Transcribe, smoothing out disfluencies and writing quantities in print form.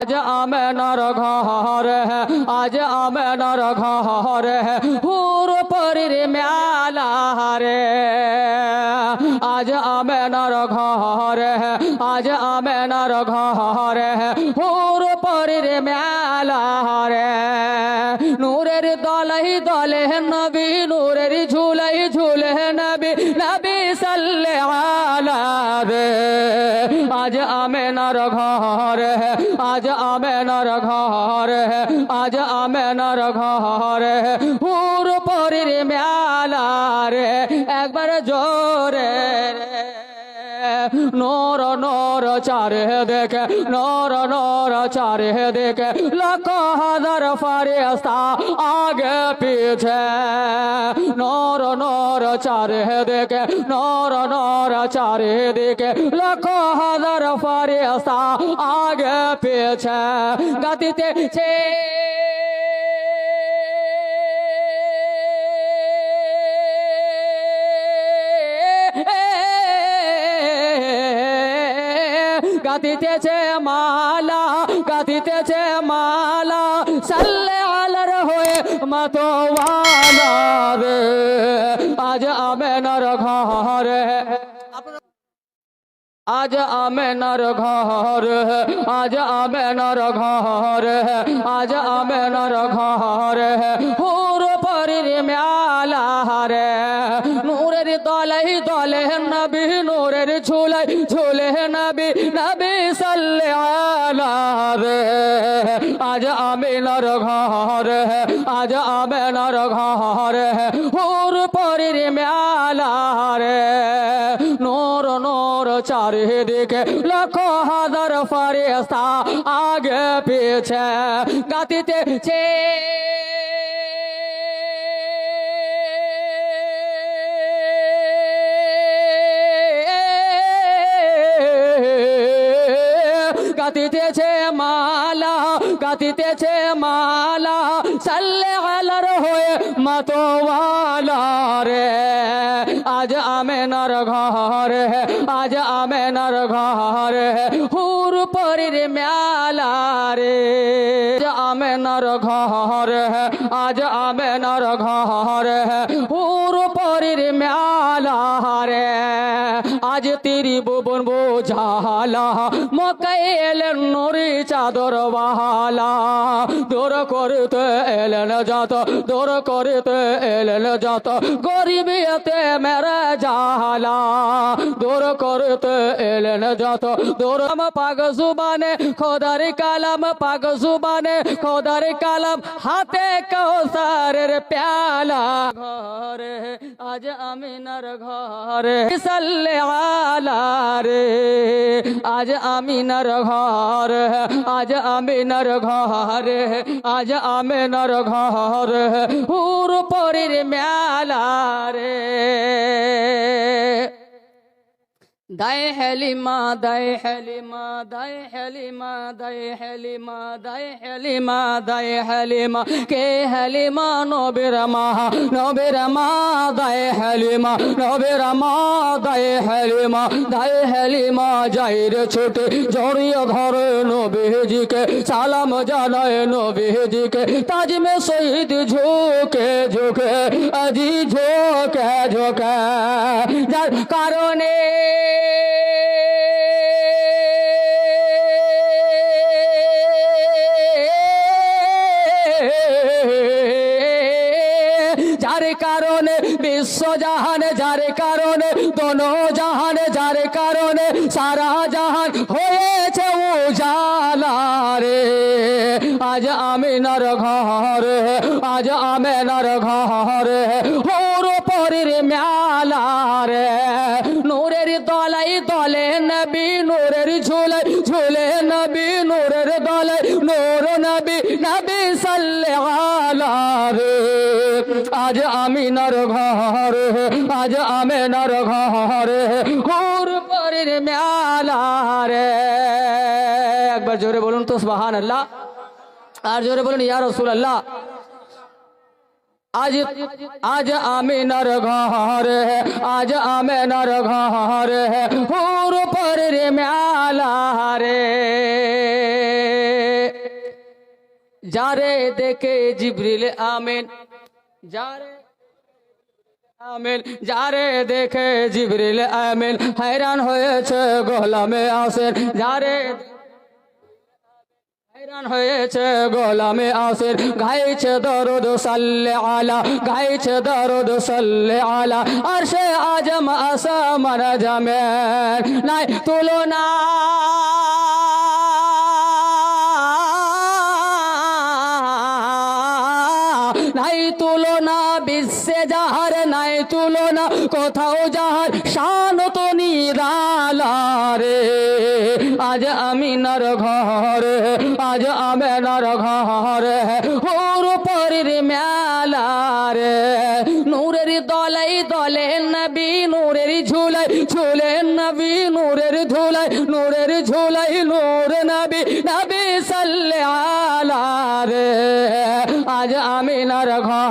आज आमेनार घर है, आज आमेनार घर है, हुर परीर मेला रे। आज आमेनार घर है, आज आमेनार घर है, हुर परीर मेला रे। नूरेर दलाई दले नबी, नूरेर झूलाई झूले नबी, नबी सल्लल्लाहु अलैहि। आज आमेनार घर है, आज आमेनार घर है, आज आमेनार घर है, हुर परीर मेला रे। एक बार जोरे रे। नूर नूर चारे देखे, नूर नूर चारे देखे, लाखों हजार फरिश्ता आगे पीछे। नूर नूर चारे देखे, नूर नूर चारे देखे, लाखों हजार फरिश्ता आगे पीछे। गाते छे গাতিতেছে মালা, গাতিতেছে মালা, সাল্লে আলার হয়ে মাতোয়ালা রে। আজ আমেনার ঘর है, आज आमेनार घर है, आज आमेनार घर है, आज आमेनार घर है, हुर परीर मेला रे। नूरेर दलाई दले नबी, नूरेर झूलाई झूले नबी, नबी सल्लल्लाहु अलैहि। आज आमेनार घर है, आज आमेनार घर है, हुर परीर मेला रे। नूर नूर चारे दिखे, लाखों हजार फरिश्ता आगे पीछे। गातितेছে গাতিতেছে মালা, গাতিতেছে মালা, সাল্লে আলার হয়ে মাতোয়ালা রে। आज आमेनार घर है, आज आमेनार घर है, हुर परीर मेला रे। आज आमेनार घर है, आज आमेनार घर है, हुर परीर मेला रे। आज तेरी भुवन बोझाला, मक्काय एलेन नुरी चादर वाला। दूर करते एलेन যত, दूर करते एलेन যত, गरीबियते मेरा जाला। दूर करते एलेन যত, दूर पाक जुबाने खोदार कालाम, पाक जुबाने खोदार कालाम, हाथे कौसारेर प्याला। घर है, आज आमिनार घर है, सल्लल्लाहु रे। आज आमिनार घर है, आज आमिनार घर है, आज आमिनार घर है, हुर परीर मेला रे। दाए हेलिमा, दाए हेलिमा, दाए हेलिमा, दाए हेलिमा, दाए हेलिमा, दाए हेलिमा, के हेलिमा नबीर मा, नबीर मा, दाए हेलिमा, नबीर मा, दाए हेलिमा, दाए हेलिमा, जाहिर छुटे जड़िए धरे नबीजी के, सालाम जानाए नबीजी के, ताज में शहीद झुके झुके, अजी झुके झुके, जार कारणे যার কারণে বিশ্ব জাহান, যার কারণে দোনো জাহান, যার কারণে সারা জাহান হয়েছে উজালা রে। আজ আমিনার ঘর है, आज आमिनार घर है, हुर परीर मेला रे। नूरेर दलाई दले नबी, नूरेर झूलाई झूले नबी, नूरेर दलाई नूर नबी, नबी सल्लल्लाहु अलैहि। आज आमिनार घर है, आज आमिनार घर है, हुर परीर मेला रे। एक बार जोरे बोलूं तो सुभान अल्लाह, और जोरे बोलूं या रसूल अल्लाह। आज आज आमिनार घर है, आज आमिनार घर है, हुर परीर मेला रे। যারে দেখে জিবরিল আমিন, যারে আমিন, যারে দেখে জিবরিল আমিন हैरान হয়েছে গোলামে আসের, যারে हैरान হয়েছে গোলামে আসের, গাইছে দরুদ সাল্লে আলা, গাইছে দরুদ সাল্লে আলা, আরশে আজম আসমান জামেন নাই তুলনা, নাই তুলনা বিশ্বে যাহার, নাই তুলনা কোথাও যাহার, শান তো নিরালা রে। আজ আমিনার ঘরে, আজ আমেনার ঘরে ওর পরের মেলা রে। নূরের দলাই দলে নবী, নূরের ঝুলাই ঝুলে নবী, নূরের ধুলাই নূরের ঝুলাই নূর নবী, নবী সাল্লে আলা রে। আজ আমিনার ঘর